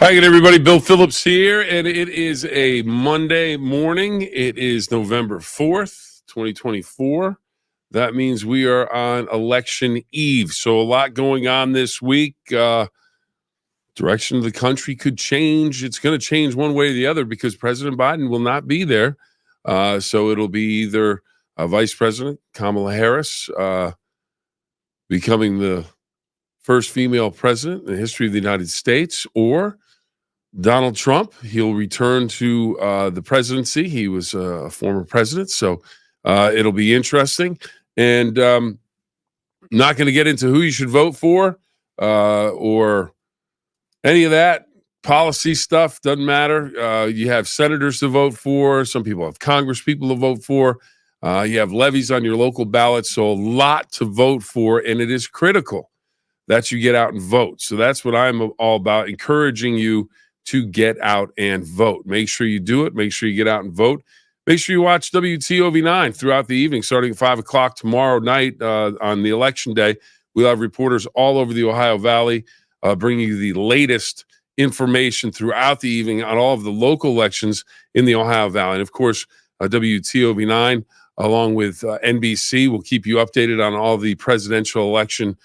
Hi again, everybody. Bill Phillips here, and it is a Monday morning. It is November 4th, 2024. That means we are on election eve. So a lot going on this week. Direction of the country could change. It's going to change one way or the other because President Biden will not be there. So it'll be either Vice President Kamala Harris becoming the first female president in the history of the United States, or Donald Trump. He'll return to the presidency. He was a former president, so it'll be interesting. And not going to get into who you should vote for or any of that. Policy stuff doesn't matter. You have senators to vote for. Some people have Congress people to vote for. You have levies on your local ballot, so a lot to vote for, and it is critical that you get out and vote. So that's what I'm all about, encouraging you to get out and vote. Make sure you do it. Make sure you get out and vote. Make sure you watch WTOV9 throughout the evening, starting at 5 o'clock tomorrow night on the election day. We'll have reporters all over the Ohio Valley bringing you the latest information throughout the evening on all of the local elections in the Ohio Valley. And, of course, WTOV9, along with NBC, will keep you updated on all the presidential election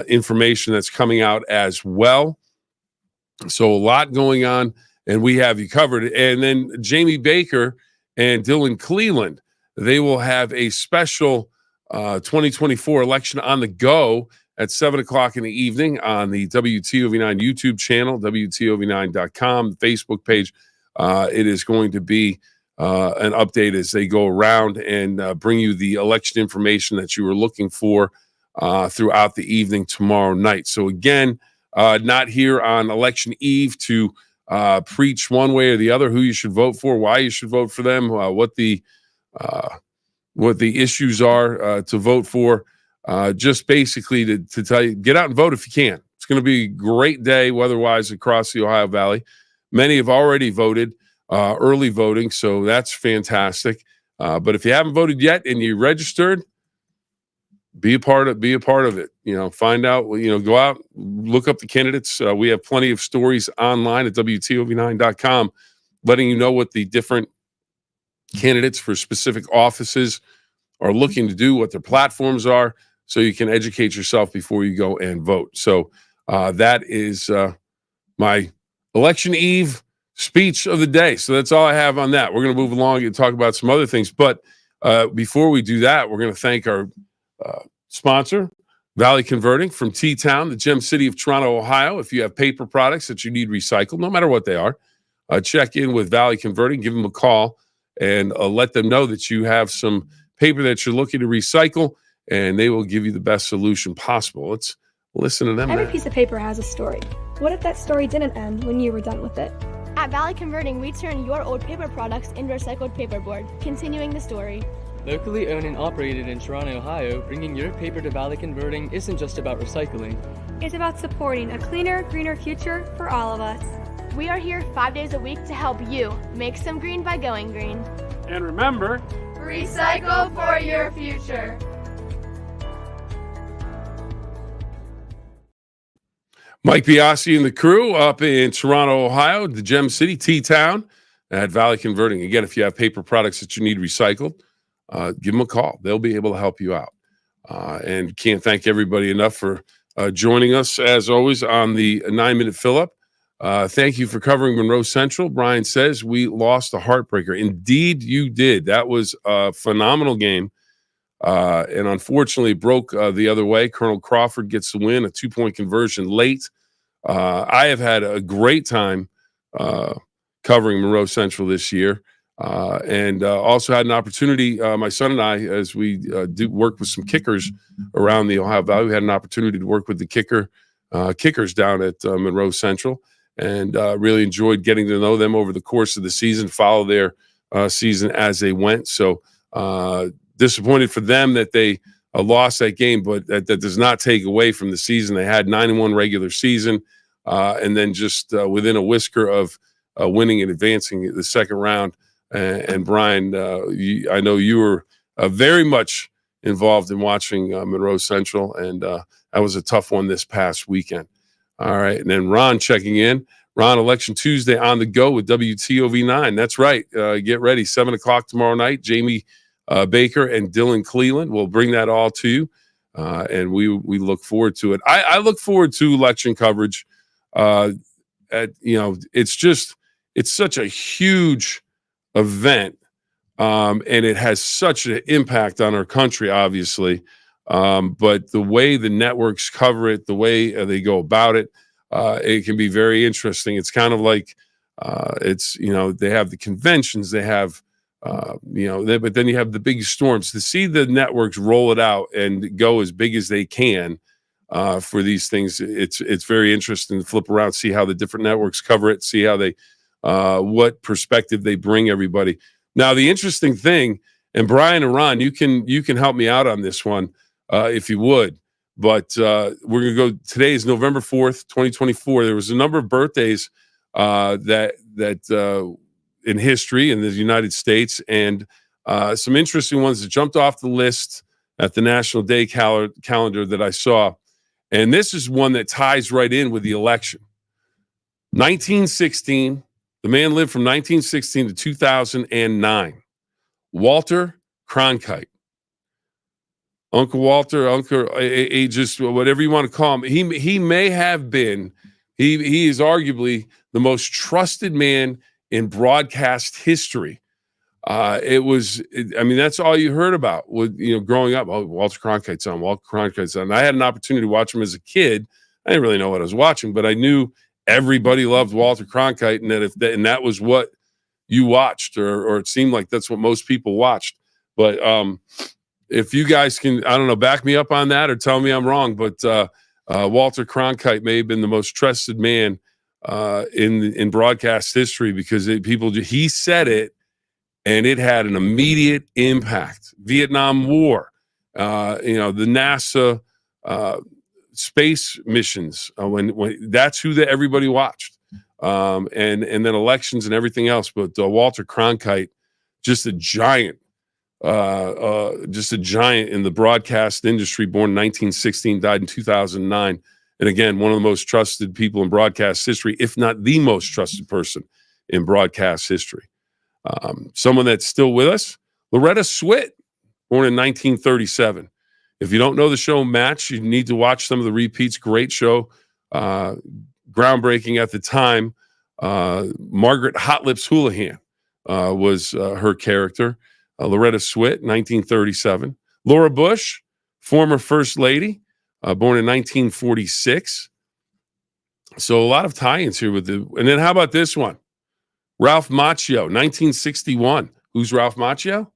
information that's coming out as well. So a lot going on, and we have you covered. And then Jamie Baker and Dylan Cleveland, they will have a special 2024 election on the go at 7 o'clock in the evening on the WTOV9 YouTube channel, WTOV9.com, Facebook page. It is going to be an update as they go around and bring you the election information that you were looking for throughout the evening tomorrow night. So again, not here on election eve to preach one way or the other who you should vote for, why you should vote for them, what the issues are to vote for. Just basically to tell you, get out and vote if you can. It's going to be a great day weather-wise across the Ohio Valley. Many have already voted, early voting, so that's fantastic. But if you haven't voted yet and you registered, be a part of it. Find out, go out, look up the candidates. We have plenty of stories online at WTOV9.com letting you know what the different candidates for specific offices are looking to do, what their platforms are, so you can educate yourself before you go and vote. So that is my election eve speech of the day. So that's all I have on that. We're going to move along and talk about some other things. But before we do that, we're going to thank our sponsor, Valley Converting from T-Town, the gem city of Toronto, Ohio. If you have paper products that you need recycled, no matter what they are, check in with Valley Converting, give them a call, and let them know that you have some paper that you're looking to recycle, and they will give you the best solution possible. Let's listen to them. Every piece of paper has a story. What if that story didn't end when you were done with it? At Valley Converting, we turn your old paper products into recycled paperboard, continuing the story. Locally owned and operated in Toronto, Ohio, bringing your paper to Valley Converting isn't just about recycling. It's about supporting a cleaner, greener future for all of us. We are here 5 days a week to help you make some green by going green. And remember, recycle for your future. Mike Biasi and the crew up in Toronto, Ohio, the Gem City, T-Town, at Valley Converting. Again, if you have paper products that you need recycled, give them a call. They'll be able to help you out. And can't thank everybody enough for joining us, as always, on the 9-Minute Phill-Up. Thank you for covering Monroe Central. Brian says we lost a heartbreaker. Indeed, you did. That was a phenomenal game. And unfortunately broke the other way. Colonel Crawford gets the win, a 2-point conversion late. I have had a great time covering Monroe Central this year. And also had an opportunity, my son and I, as we do work with some kickers around the Ohio Valley, we had an opportunity to work with the kickers down at Monroe Central, and really enjoyed getting to know them over the course of the season, follow their season as they went. So disappointed for them that they lost that game, but that does not take away from the season. They had 9-1 regular season, and then just within a whisker of winning and advancing the second round. And Brian, I know you were very much involved in watching Monroe Central, and that was a tough one this past weekend. All right, and then Ron checking in. We're on Election Tuesday on the go with WTOV9. That's right. Get ready. 7 o'clock tomorrow night. Jamie Baker and Dylan Cleland will bring that all to you. And we look forward to it. I look forward to election coverage. It's such a huge event, and it has such an impact on our country, obviously. But the way the networks cover it, the way they go about it, it can be very interesting. It's kind of like they have the conventions, they have but then you have the big storms. To see the networks roll it out and go as big as they can for these things, it's very interesting to flip around, see how the different networks cover it, see how they what perspective they bring everybody. Now, the interesting thing, and Brian and Ron, you can help me out on this one if you would. But we're going to go. Today is November 4th, 2024. There was a number of birthdays that in history in the United States, and some interesting ones that jumped off the list at the National Day calendar that I saw. And this is one that ties right in with the election. 1916, the man lived from 1916 to 2009. Walter Cronkite. Uncle Walter, just whatever you want to call him. He may have been, he is arguably the most trusted man in broadcast history. That's all you heard about with, growing up. Oh, Walter Cronkite's on, Walter Cronkite's on. I had an opportunity to watch him as a kid. I didn't really know what I was watching, but I knew everybody loved Walter Cronkite, and that was what you watched, or it seemed like that's what most people watched. But if you guys can, I don't know, back me up on that or tell me I'm wrong, but Walter Cronkite may have been the most trusted man in broadcast history, because he said it and it had an immediate impact. Vietnam War, the NASA space missions, when that's who everybody watched, and then elections and everything else. But Walter Cronkite, just a giant in the broadcast industry, born in 1916, died in 2009. And again, one of the most trusted people in broadcast history, if not the most trusted person in broadcast history. Someone that's still with us, Loretta Swit, born in 1937. If you don't know the show Match, you need to watch some of the repeats. Great show, groundbreaking at the time. Margaret Hot Lips Houlihan was her character. Loretta Swit, 1937. Laura Bush, former First Lady, born in 1946. So a lot of tie-ins here with and then how about this one? Ralph Macchio, 1961. Who's Ralph Macchio?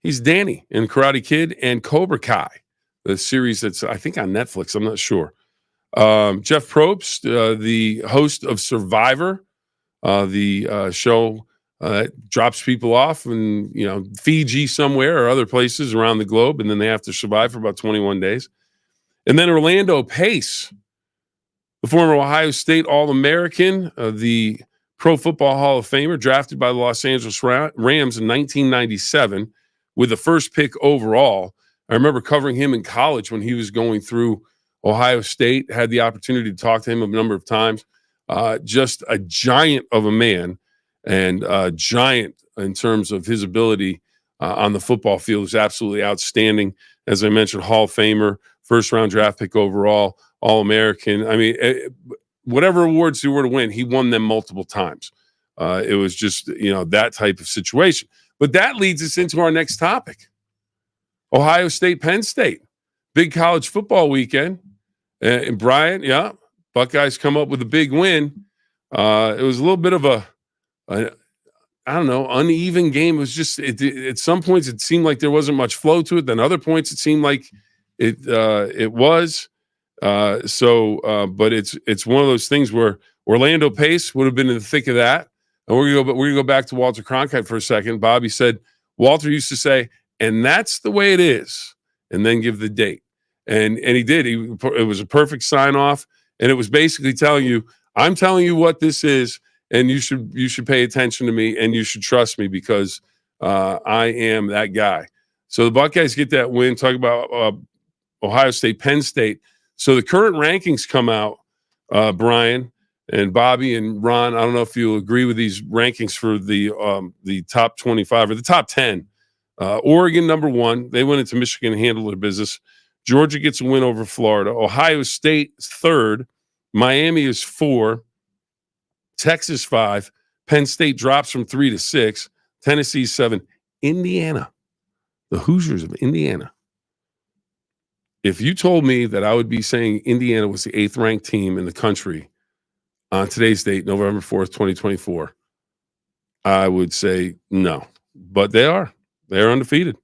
He's Danny in Karate Kid and Cobra Kai, the series that's, I think, on Netflix. I'm not sure. Jeff Probst, the host of Survivor, the show that drops people off in Fiji somewhere or other places around the globe, and then they have to survive for about 21 days. And then Orlando Pace, the former Ohio State All-American, the Pro Football Hall of Famer, drafted by the Los Angeles Rams in 1997 with the first pick overall. I remember covering him in college when he was going through Ohio State, had the opportunity to talk to him a number of times. Just a giant of a man, and giant in terms of his ability on the football field. Is absolutely outstanding. As I mentioned, Hall of Famer, first-round draft pick overall, All-American. I mean, whatever awards he were to win, he won them multiple times. It was just, that type of situation. But that leads us into our next topic. Ohio State, Penn State. Big college football weekend. And Brian, Buckeyes come up with a big win. It was a little bit of uneven game. It was just, at some points it seemed like there wasn't much flow to it. Then other points it seemed like it was. But it's one of those things where Orlando Pace would have been in the thick of that. And we're gonna go back to Walter Cronkite for a second. Bobby said Walter used to say, "And that's the way it is," and then give the date. And he did. It was a perfect sign off, and it was basically telling you, "I'm telling you what this is, and you should pay attention to me, and you should trust me, because I am that guy." So the Buckeyes get that win. Talk about Ohio State, Penn State. So the current rankings come out, Brian, And Bobby and Ron, I don't know if you agree with these rankings for the top 25 or the top 10. Oregon, number 1. They went into Michigan and handled their business. Georgia gets a win over Florida. Ohio State, 3rd. Miami is 4. Texas, 5. Penn State drops from 3 to 6. Tennessee, 7. Indiana, the Hoosiers of Indiana. If you told me that I would be saying Indiana was the 8th ranked team in the country on today's date, November 4th, 2024, I would say no. But they are. They're undefeated.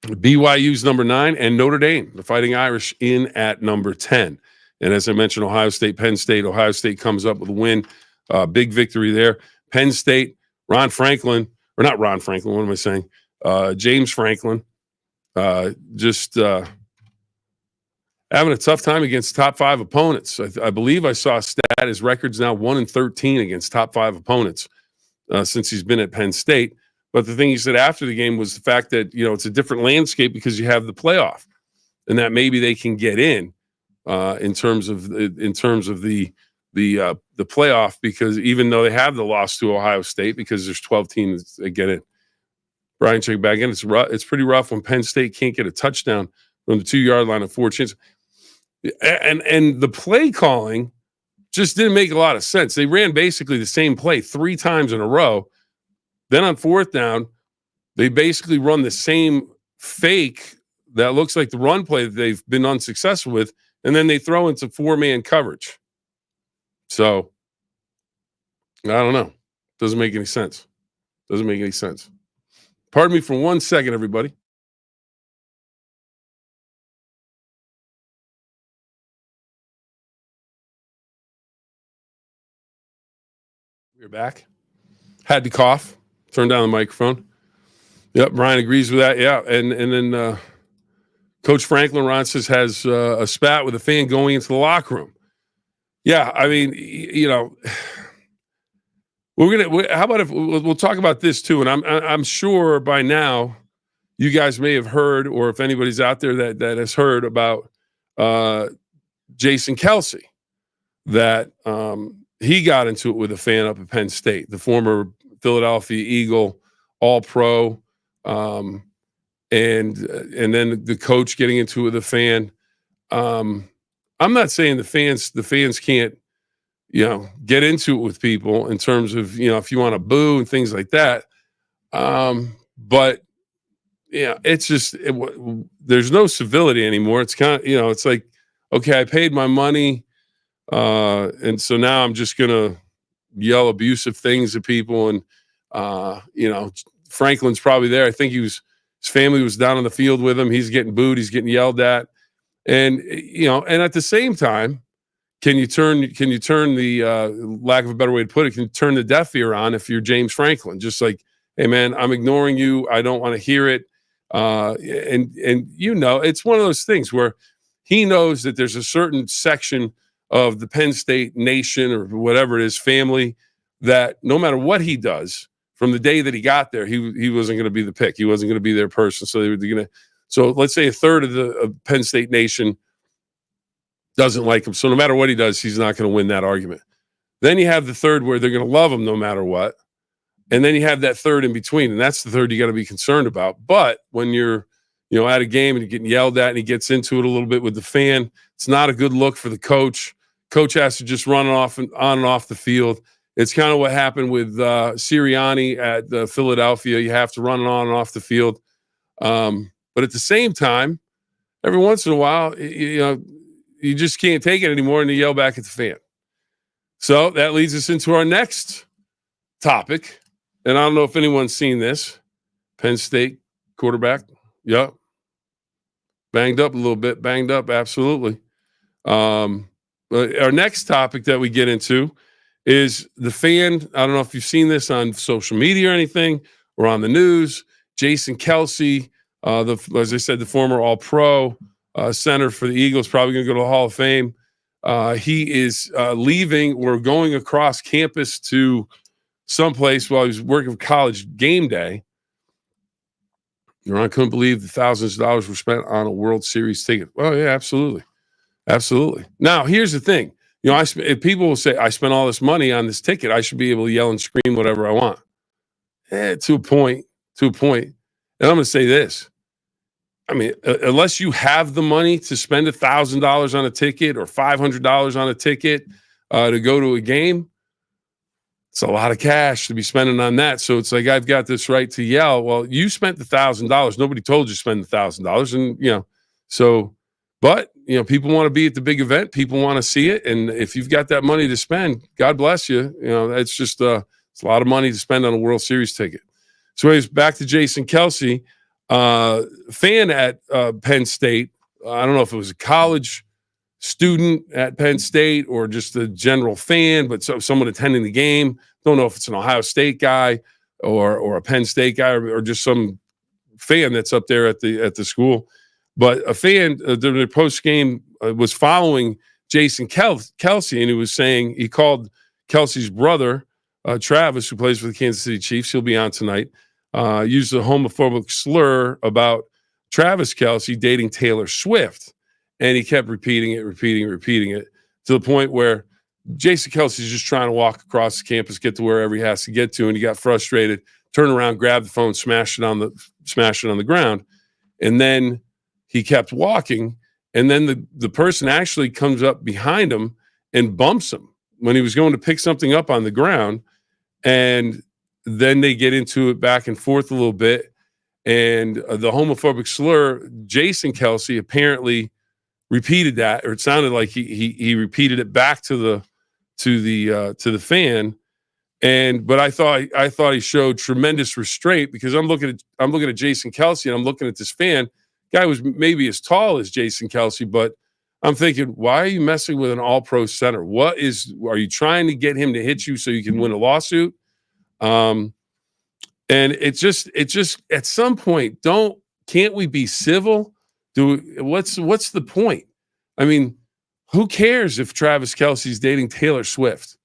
BYU's number 9, and Notre Dame, the Fighting Irish, in at number 10. And as I mentioned, Ohio State, Penn State. Ohio State comes up with a win. Big victory there. Penn State, Ron Franklin, or not Ron Franklin, what am I saying? James Franklin, just having a tough time against top 5 opponents. I believe I saw a stat. His record's now 1-13 against top 5 opponents since he's been at Penn State. But the thing he said after the game was the fact that, it's a different landscape because you have the playoff, and that maybe they can get in terms of the playoff, because even though they have the loss to Ohio State, because there's 12 teams that get in. Brian, check back in. It's pretty rough when Penn State can't get a touchdown from the 2-yard line of 4 chances. And the play calling just didn't make a lot of sense. They ran basically the same play 3 times in a row. Then on 4th down, they basically run the same fake that looks like the run play that they've been unsuccessful with, and then they throw into 4-man coverage. So, I don't know. Doesn't make any sense. Pardon me for 1 second, everybody. We're back. Had to cough. Turn down the microphone. Yep, Brian agrees with that. Yeah, and then Coach Franklin, Ron says, has a spat with a fan going into the locker room. Yeah, I mean, how about if we'll talk about this too? And I'm sure by now you guys may have heard, or if anybody's out there that has heard about Jason Kelsey, that he got into it with a fan up at Penn State, the former Philadelphia Eagle, All-Pro, and then the coach getting into it with a fan. I'm not saying the fans can't, get into it with people in terms of, if you want to boo and things like that. But it's just there's no civility anymore. It's kind of, it's like, okay, I paid my money, and so now I'm just gonna yell abusive things at people. And Franklin's probably there. I think his family was down on the field with him. He's getting booed. He's getting yelled at. And, and at the same time, can you turn the lack of a better way to put it, can you turn the deaf ear on if you're James Franklin? Just like, hey, man, I'm ignoring you. I don't want to hear it. And it's one of those things where he knows that there's a certain section of the Penn State nation or whatever it is, family, that no matter what he does, from the day that he got there, he wasn't going to be the pick. He wasn't going to be their person. So they were going to. So let's say a third of the Penn State nation doesn't like him. So no matter what he does, he's not going to win that argument. Then you have the third where they're going to love him no matter what. And then you have that third in between. And that's the third you got to be concerned about. But when you're, at a game and you're getting yelled at and he gets into it a little bit with the fan, it's not a good look for the coach. Coach has to just run on and off the field. It's kind of what happened with Sirianni at Philadelphia. You have to run on and off the field. But at the same time, every once in a while, you just can't take it anymore and you yell back at the fan. So that leads us into our next topic. And I don't know if anyone's seen this. Penn State quarterback. Yep. Banged up a little bit. Banged up, absolutely. But our next topic that we get into is the fan. I don't know if you've seen this on social media or anything or on the news. Jason Kelsey, as I said, the former All-Pro center for the Eagles, probably going to go to the Hall of Fame. He is leaving or going across campus to someplace while he was working for College Game Day. I couldn't believe the thousands of dollars were spent on a World Series ticket. Oh, yeah, absolutely. Absolutely. Now, here's the thing. if people will say, I spent all this money on this ticket, I should be able to yell and scream whatever I want. To a point, to a point. And I'm going to say this. I mean, unless you have the money to spend $1,000 on a ticket or $500 on a ticket to go to a game, it's a lot of cash to be spending on that. So it's like, I've got this right to yell. Well, you spent $1,000. Nobody told you to spend $1,000. And, so, but, people want to be at the big event. People want to see it. And if you've got that money to spend, God bless you. It's just, it's a lot of money to spend on a World Series ticket. So anyways, back to Jason Kelce, fan at Penn State. I don't know if it was a college student at Penn State or just a general fan, but someone attending the game. Don't know if it's an Ohio State guy or a Penn State guy or just some fan that's up there at the school. But a fan during the post game was following Jason Kelce, and he was saying, he called Kelce's brother, Travis, who plays for the Kansas City Chiefs. He'll be on tonight. Used a homophobic slur about Travis Kelce dating Taylor Swift. And he kept repeating it to the point where Jason Kelce's just trying to walk across the campus, get to wherever he has to get to. And he got frustrated, turned around, grabbed the phone, smashed it on the ground. And then he kept walking. And then the person actually comes up behind him and bumps him when he was going to pick something up on the ground. And then they get into it back and forth a little bit. And the homophobic slur, Jason Kelce apparently repeated that, or it sounded like he repeated it back to the fan. But I thought he showed tremendous restraint, because I'm looking at Jason Kelce and I'm looking at this fan. Guy was maybe as tall as Jason Kelce, but I'm thinking, why are you messing with an all-pro center? Are you trying to get him to hit you so you can win a lawsuit? And it's just at some point, can't we be civil? What's the point? I mean, who cares if Travis Kelce's dating Taylor Swift?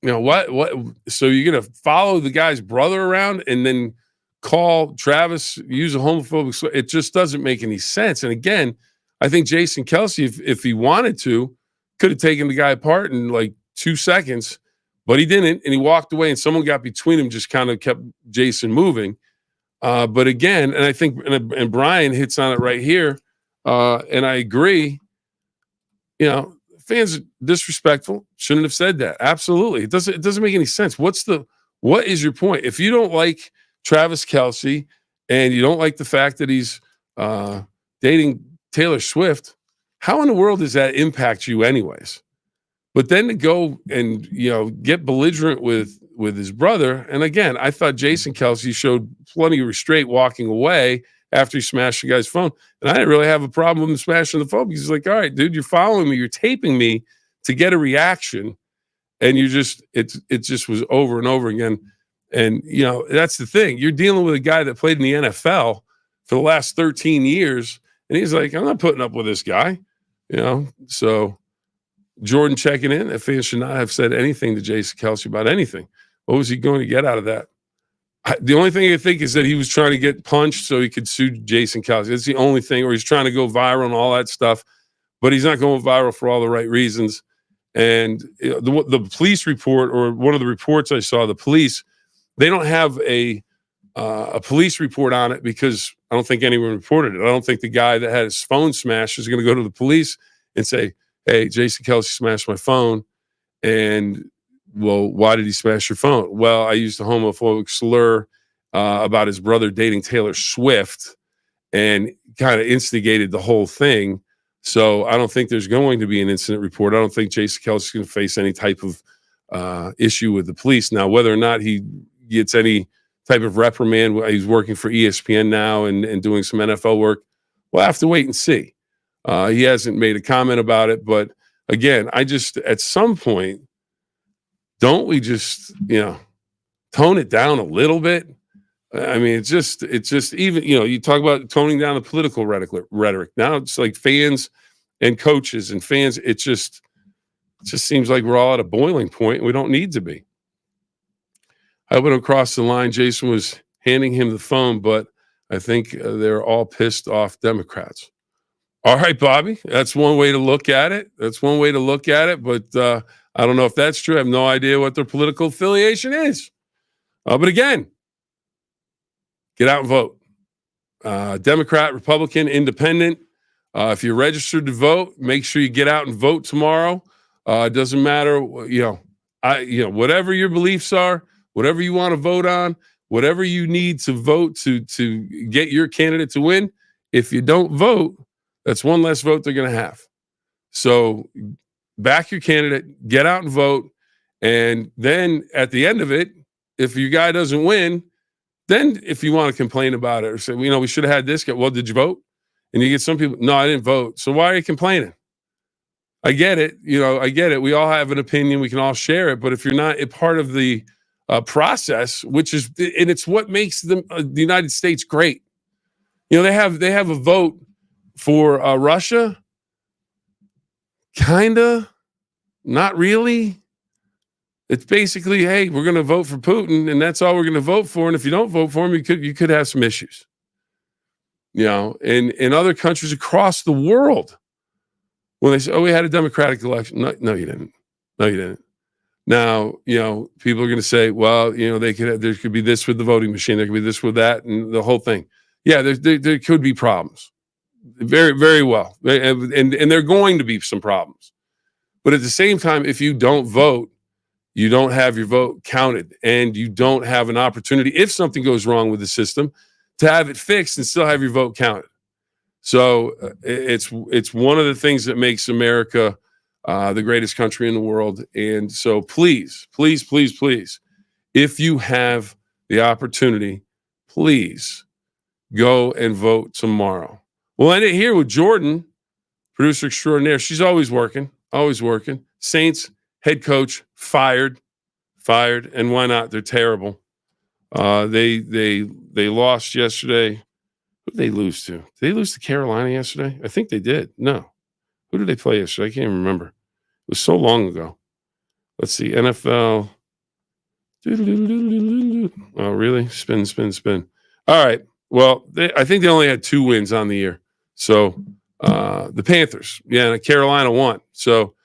What? So you're going to follow the guy's brother around and then call Travis, use a homophobic slur? It just doesn't make any sense. And again, I think Jason Kelce, if he wanted to, could have taken the guy apart in like 2 seconds, but he didn't, and he walked away, and someone got between him, just kind of kept Jason moving. But again, and I think, and Brian hits on it right here, and I agree, fans are disrespectful, shouldn't have said that. Absolutely. It doesn't make any sense. What is your point? If you don't like Travis Kelce and you don't like the fact that he's dating Taylor Swift, how in the world does that impact you anyways? But then to go and, get belligerent with his brother. And again, I thought Jason Kelce showed plenty of restraint walking away after he smashed the guy's phone. And I didn't really have a problem with him smashing the phone, because he's like, all right, dude, you're following me. You're taping me to get a reaction. And it just was over and over again. And, that's the thing. You're dealing with a guy that played in the NFL for the last 13 years. And he's like, I'm not putting up with this guy, So Jordan checking in. That fan should not have said anything to Jason Kelce about anything. What was he going to get out of that? The only thing I think is that he was trying to get punched so he could sue Jason Kelce. That's the only thing. Or he's trying to go viral and all that stuff. But he's not going viral for all the right reasons. And the police report, or one of the reports I saw, the police, they don't have a police report on it, because I don't think anyone reported it. I don't think the guy that had his phone smashed is going to go to the police and say, hey, Jason Kelce smashed my phone. And, well, why did he smash your phone? Well, I used a homophobic slur about his brother dating Taylor Swift, and kind of instigated the whole thing. So I don't think there's going to be an incident report. I don't think Jason Kelce is going to face any type of issue with the police. Now, whether or not he gets any type of reprimand, he's working for ESPN now and doing some NFL work, we'll have to wait and see. He hasn't made a comment about it. But again, at some point, don't we just, tone it down a little bit? I mean, it's just even, you talk about toning down the political rhetoric. Now it's like fans and coaches and fans. It just seems like we're all at a boiling point, and we don't need to be. I went across the line. Jason was handing him the phone, but I think they're all pissed off Democrats. All right, Bobby. That's one way to look at it. But I don't know if that's true. I have no idea what their political affiliation is. But again, get out and vote. Democrat, Republican, Independent. If you're registered to vote, make sure you get out and vote tomorrow. It doesn't matter, whatever your beliefs are, whatever you want to vote on, whatever you need to vote to get your candidate to win. If you don't vote, that's one less vote they're going to have. So back your candidate, get out and vote. And then at the end of it, if your guy doesn't win, then if you want to complain about it or say, we should have had this guy. Well, did you vote? And you get some people, no, I didn't vote. So why are you complaining? I get it. I get it. We all have an opinion. We can all share it. But if you're not a part of the process, and it's what makes the United States great. They have a vote for Russia. Kinda, not really. It's basically, hey, we're going to vote for Putin, and that's all we're going to vote for. And if you don't vote for him, you could have some issues. In other countries across the world, when they say, "Oh, we had a democratic election," no, you didn't. No, you didn't. Now, people are going to say, "Well, there could be this with the voting machine, there could be this with that, and the whole thing." Yeah, there could be problems, very, very well, and there are going to be some problems. But at the same time, if you don't vote, you don't have your vote counted, and you don't have an opportunity, if something goes wrong with the system, to have it fixed and still have your vote counted. So it's one of the things that makes America the greatest country in the world. And so please, please, please, please, if you have the opportunity, please go and vote tomorrow. We'll end it here with Jordan, producer extraordinaire. She's always working. Saints head coach fired, and why not? They're terrible. They lost yesterday. Who did they lose to? Did they lose to Carolina yesterday? I think they did. No. Who did they play yesterday? I can't even remember. It was so long ago. Let's see. NFL. Oh, really? Spin. All right. Well, I think they only had 2 wins on the year. So the Panthers. Yeah, and Carolina won. So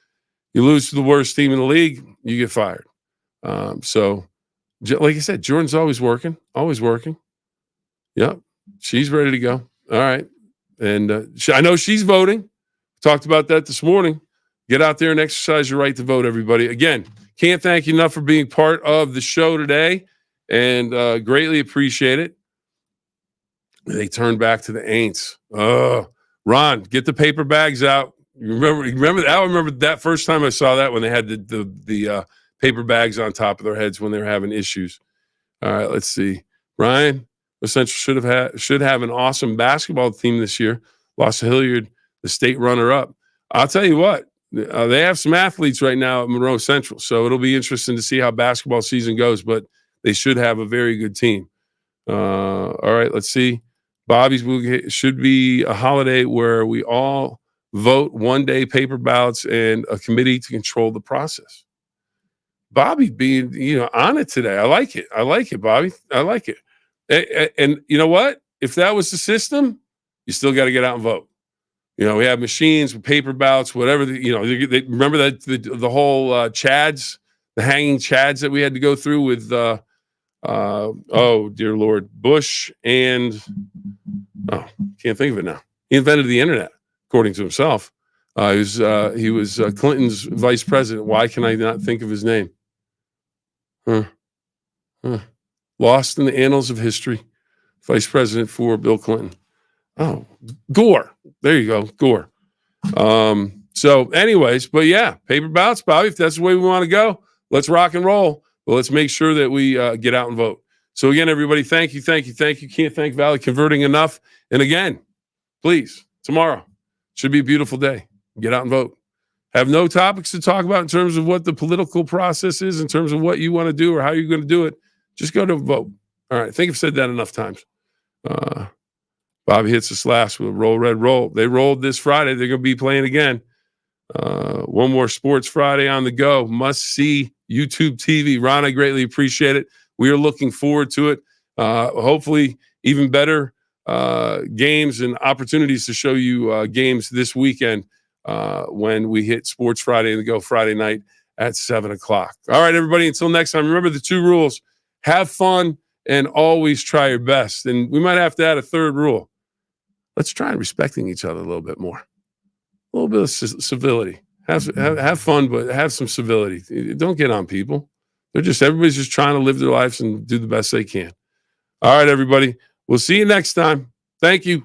you lose to the worst team in the league, you get fired. So, like I said, Jordan's always working. Yep. She's ready to go. All right. And I know she's voting. Talked about that this morning. Get out there and exercise your right to vote, everybody. Again, can't thank you enough for being part of the show today, and greatly appreciate it. They turned back to the Aints. Ron, get the paper bags out. You remember that? I remember that first time I saw that when they had the paper bags on top of their heads when they were having issues. All right, let's see. Ryan, Central should have an awesome basketball team this year. Lost to Hilliard, the state runner-up. I'll tell you what, they have some athletes right now at Monroe Central, so it'll be interesting to see how basketball season goes, but they should have a very good team. All right, let's see. Bobby's should be a holiday where we all vote, 1 day paper ballots, and a committee to control the process. Bobby being, on it today. I like it, Bobby. I like it. And you know what? If that was the system, you still got to get out and vote. We have machines with paper ballots, whatever. They remember that the whole Chads, the hanging Chads that we had to go through with, oh dear Lord, Bush and can't think of it now. He invented the internet, according to himself. He was Clinton's vice president. Why can I not think of his name? Lost in the annals of history. Vice president for Bill Clinton. Oh, Gore. There you go, Gore. So anyways, but yeah, paper ballots, Bobby, if that's the way we want to go, let's rock and roll. But let's make sure that we get out and vote. So again, everybody, thank you. Can't thank Valley Converting enough. And again, please, tomorrow should be a beautiful day. Get out and vote. Have no topics to talk about in terms of what the political process is, in terms of what you want to do or how you're going to do it. Just go to vote. All right. I think I've said that enough times. Bobby hits us last with a roll, red roll. They rolled this Friday. They're going to be playing again. One more Sports Friday on the go. Must see YouTube TV. Ron, I greatly appreciate it. We are looking forward to it. Hopefully, even better games and opportunities to show you games this weekend when we hit Sports Friday and go Friday night at 7 o'clock. All right, everybody, until next time, remember the 2 rules. Have fun and always try your best. And we might have to add a 3rd rule. Let's try respecting each other a little bit more. A little bit of civility. Have fun, but have some civility. Don't get on people. Everybody's just trying to live their lives and do the best they can. All right, everybody. We'll see you next time. Thank you.